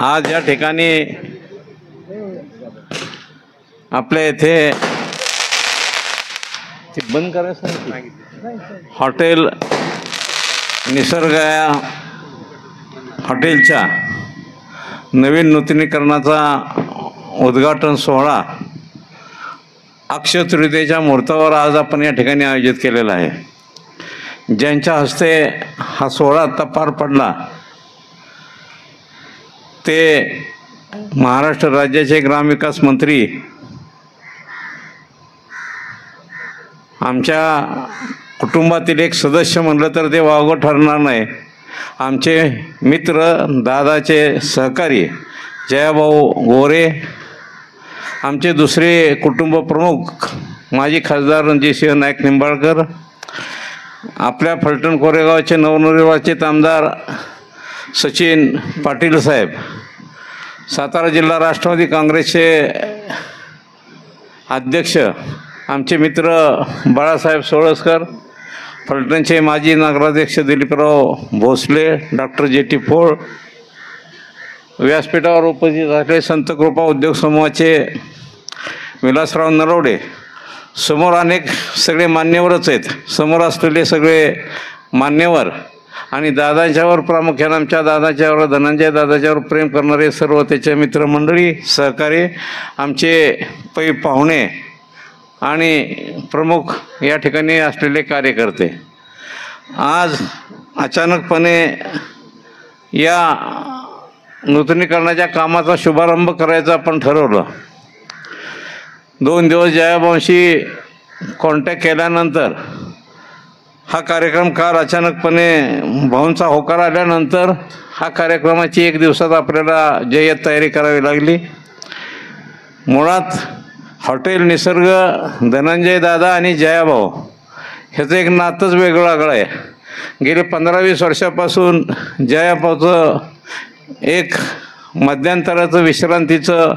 आज या ठिकाणी आपल्या इथे बंद करायचं हॉटेल निसर्ग या हॉटेलच्या नवीन नूतनीकरणाचा उद्घाटन सोहळा अक्षय तृतीयेच्या मुहूर्तावर आज आपण या ठिकाणी आयोजित केलेला आहे. ज्यांच्या हस्ते हा सोहळा आता पार पडला ते महाराष्ट्र राज्याचे ग्रामविकास मंत्री आमच्या कुटुंबातील एक सदस्य म्हणलं तर ते वावगं ठरणार नाही. आमचे मित्र दादाचे सहकारी जयाभाऊ गोरे, आमचे दुसरे कुटुंब प्रमुख माजी खासदार रणजितसिंह नाईक निंबाळकर, आपल्या फलटण कोरेगावचे नवनिर्वाचित आमदार सचिन पाटील साहेब, सातारा जिल्हा राष्ट्रवादी काँग्रेसचे अध्यक्ष आमचे मित्र बाळासाहेब सोळसकर, फलटणचे माजी नगराध्यक्ष दिलीपराव भोसले, डॉक्टर जे.टी. फोळ, व्यासपीठावर उपस्थित असलेले संत कृपा उद्योग समूहाचे विलासराव नरवडे, समोर अनेक सगळे मान्यवरच आहेत, समोर असलेले सगळे मान्यवर आणि दादांच्यावर प्रामुख्याने आमच्या दादाच्यावर धनंजय दादाच्यावर प्रेम करणारे सर्व त्याचे मित्रमंडळी, सहकारी, आमचे पै पाहुणे आणि प्रमुख या ठिकाणी असलेले कार्यकर्ते, आज अचानकपणे या नूतनीकरणाच्या कामाचा शुभारंभ करायचा आपण ठरवलं. 2 दिवस जयाभाऊंशी कॉन्टॅक्ट केल्यानंतर हा कार्यक्रम काल अचानकपणे भाऊंचा होकार आल्यानंतर हा कार्यक्रमाची 1 दिवसात आपल्याला जय्यत तयारी करावी लागली. मुळात हॉटेल निसर्ग, धनंजय दादा आणि जयाभाऊ ह्याचं एक नातंच वेगळं आहे. गेले 15-20 वर्षापासून जयाभाऊचं एक मध्यंतराचं विश्रांतीचं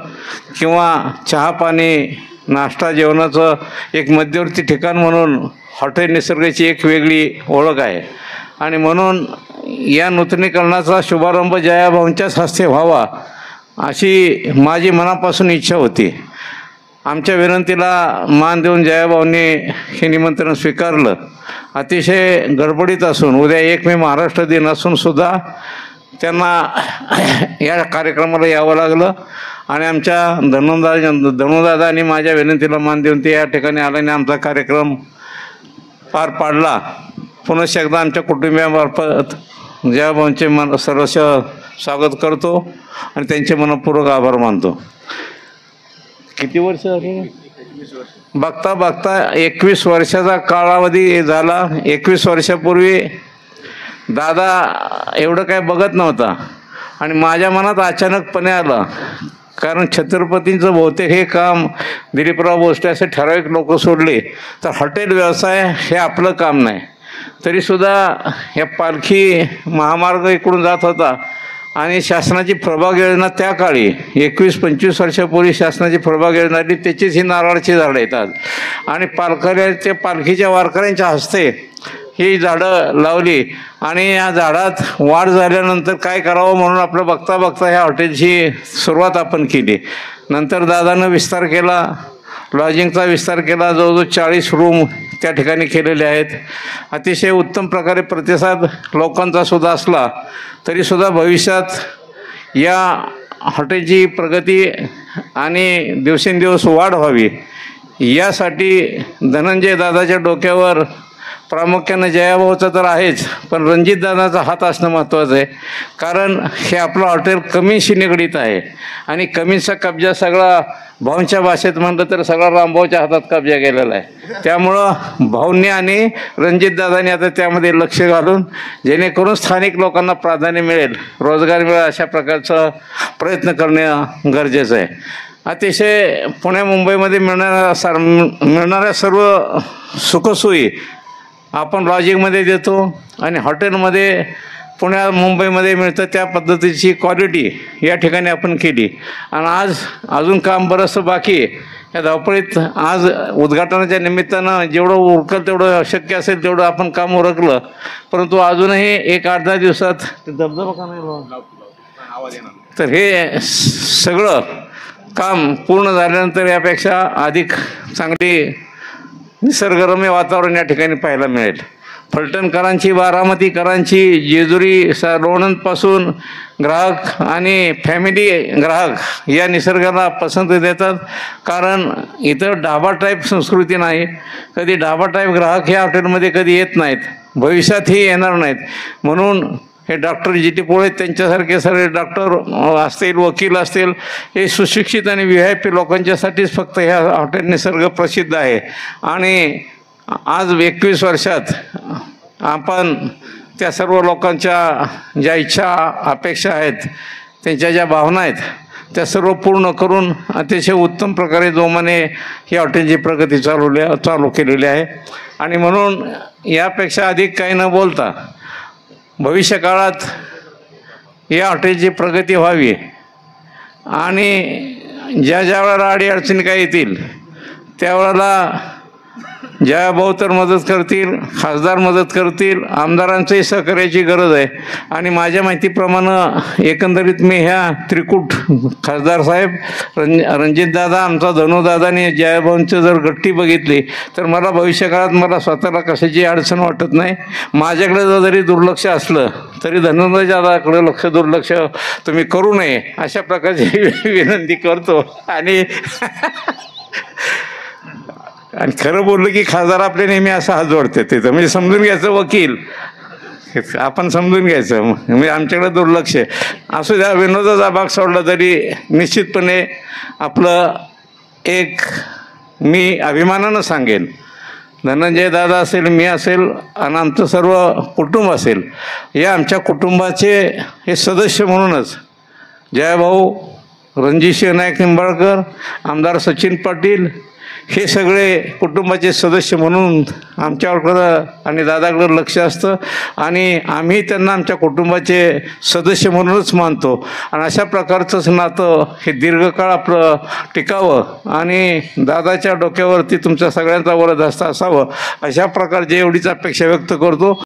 किंवा चहा पाणी नाश्ता जेवणाचं एक मध्यवर्ती ठिकाण म्हणून हॉटेल निसर्गाची एक वेगळी ओळख आहे आणि म्हणून या नूतनीकरणाचा शुभारंभ जयाभाऊंच्याच हस्ते व्हावा अशी माझी मनापासून इच्छा होती. आमच्या विनंतीला मान देऊन जयाभाऊंनी हे निमंत्रण स्वीकारलं. अतिशय गडबडीत असून उद्या 1 मे महाराष्ट्र दिन असून सुद्धा त्यांना या कार्यक्रमाला यावं लागलं आणि आमच्या धनुदादा आणि माझ्या विनंतीला मान देऊन ते या ठिकाणी आल्याने आमचा कार्यक्रम पार पाडला. पुनश्च एकदा आमच्या कुटुंबियांमार्फत जयाभाऊंचे सर्वस्व स्वागत करतो आणि त्यांचे मनपूर्वक आभार मानतो. किती वर्ष झाली? बघता बघता 21 वर्षाचा कालावधी झाला. 21 वर्षापूर्वी दादा एवढं काय बघत नव्हता आणि माझ्या मनात अचानकपणे आलं, कारण छत्रपतींचं बहुतेक हे काम दिलीपराव भोसले असे ठराविक लोक सोडले तर हॉटेल व्यवसाय हे आपलं काम नाही. तरीसुद्धा या पालखी महामार्ग इकडून जात होता आणि शासनाची प्रभाग योजना त्या काळी 21-25 वर्षापूर्वी शासनाची प्रभाग योजना आली, त्याचीच ही नारळाची झाडं येतात आणि पालखीच्या वारकऱ्यांच्या हस्ते ही झाडं लावली आणि या झाडात वाढ झाल्यानंतर काय करावं म्हणून आपलं बघता बघता ह्या हॉटेलची सुरुवात आपण केली. नंतर दादानं विस्तार केला, लॉजिंगचा विस्तार केला, जवळजवळ 40 रूम त्या ठिकाणी केलेले आहेत. अतिशय उत्तम प्रकारे प्रतिसाद लोकांचा सुद्धा असला तरीसुद्धा भविष्यात या हॉटेलची प्रगती आणि दिवसेंदिवस वाढ व्हावी यासाठी धनंजय दादाच्या डोक्यावर प्रामुख्यानं जयाभाऊचं तर आहेच, पण रणजितदादाचा हात असणं महत्त्वाचं आहे. कारण हे आपलं हॉटेल कमीशी निगडीत आहे आणि कमीचा कब्जा सगळा भाऊंच्या भाषेत म्हणलं तर सगळा रामभाऊच्या हातात कब्जा गेलेला आहे. त्यामुळं भाऊंनी आणि रणजितदादांनी आता त्यामध्ये लक्ष घालून जेणेकरून स्थानिक लोकांना प्राधान्य मिळेल, रोजगार मिळेल अशा प्रकारचा प्रयत्न करणं गरजेचं आहे. अतिशय पुणे मुंबईमध्ये मिळणाऱ्या सर्व सुखसोयी आपण लॉजिंगमध्ये देतो आणि हॉटेलमध्ये पुण्या मुंबईमध्ये मिळतं त्या पद्धतीची क्वालिटी या ठिकाणी आपण केली आणि आज अजून काम बरंचसं बाकी आहे. या धावपळीत आज उद्घाटनाच्या निमित्तानं जेवढं उरकलं तेवढं शक्य असेल तेवढं आपण काम उरकलं, परंतु अजूनही 1-8-10 दिवसात धबधबा का नाही तर हे सगळं काम पूर्ण झाल्यानंतर यापेक्षा अधिक चांगली निसर्गरम्य वातावरण या ठिकाणी पाहायला मिळेल. फलटणकरांची, बारामतीकरांची, जेजुरी लोणंदपासून ग्राहक आणि फॅमिली ग्राहक या निसर्गाला पसंत देतात. कारण इथं ढाबा टाईप संस्कृती नाही. कधी ढाबा टाईप ग्राहक ह्या हॉटेलमध्ये कधी येत नाहीत, भविष्यातही येणार नाहीत. म्हणून हे डॉक्टर जी टी पोळे त्यांच्यासारखे सगळे डॉक्टर असतील, वकील असतील, हे सुशिक्षित आणि VIP लोकांच्यासाठीच फक्त ह्या हॉटेल निसर्ग प्रसिद्ध आहे. आणि आज 21 वर्षात आपण त्या सर्व लोकांच्या ज्या इच्छा अपेक्षा आहेत, त्यांच्या ज्या भावना आहेत, त्या सर्व पूर्ण करून अतिशय उत्तम प्रकारे जोमाने ही हॉटेलची प्रगती चालू केलेली आहे. आणि म्हणून यापेक्षा अधिक काही न बोलता भविष्यकाळात या हॉटेलची प्रगती व्हावी आणि ज्या वेळेला अडीअडचणी काही येतील त्यावेळेला जयाभाऊ तर मदत करतील, खासदार मदत करतील, आमदारांचंही सहकार्याची गरज आहे. आणि माझ्या माहितीप्रमाणे एकंदरीत मी ह्या त्रिकूट खासदार साहेब, रणजितदादा, आमचा धनुदादाने जयाभाऊंचं जर गट्टी बघितली तर मला भविष्यकाळात मला स्वतःला कशाची अडचण वाटत नाही. माझ्याकडे जरी दुर्लक्ष असलं तरी धनुदादाकडे दुर्लक्ष तुम्ही करू नये अशा प्रकारची विनंती करतो. आणि खरं बोललं की खासदार आपले नेहमी असं हात जोडतात तिथं, म्हणजे समजून घ्यायचं वकील, आपण समजून घ्यायचं, म्हणजे आमच्याकडे दुर्लक्ष असू द्या. विनोदाचा भाग सोडला तरी निश्चितपणे आपलं एक मी अभिमानानं सांगेन, धनंजय दादा असेल, मी असेल आणि आमचं सर्व कुटुंब असेल, या आमच्या कुटुंबाचे हे सदस्य म्हणूनच जयाभाऊ, रणजितसिंह नाईक निंबाळकर, आमदार सचिन पाटील हे सगळे कुटुंबाचे सदस्य म्हणून आमच्याकडं आणि दादाकडं लक्ष असतं. आणि आम्ही त्यांना आमच्या कुटुंबाचे सदस्य म्हणूनच मानतो. आणि अशा प्रकारचंच नातं हे दीर्घकाळ आपलं टिकावं आणि दादाच्या डोक्यावरती तुमच्या सगळ्यांचा वरदहस्त असावं अशा प्रकारची एवढीच अपेक्षा व्यक्त करतो.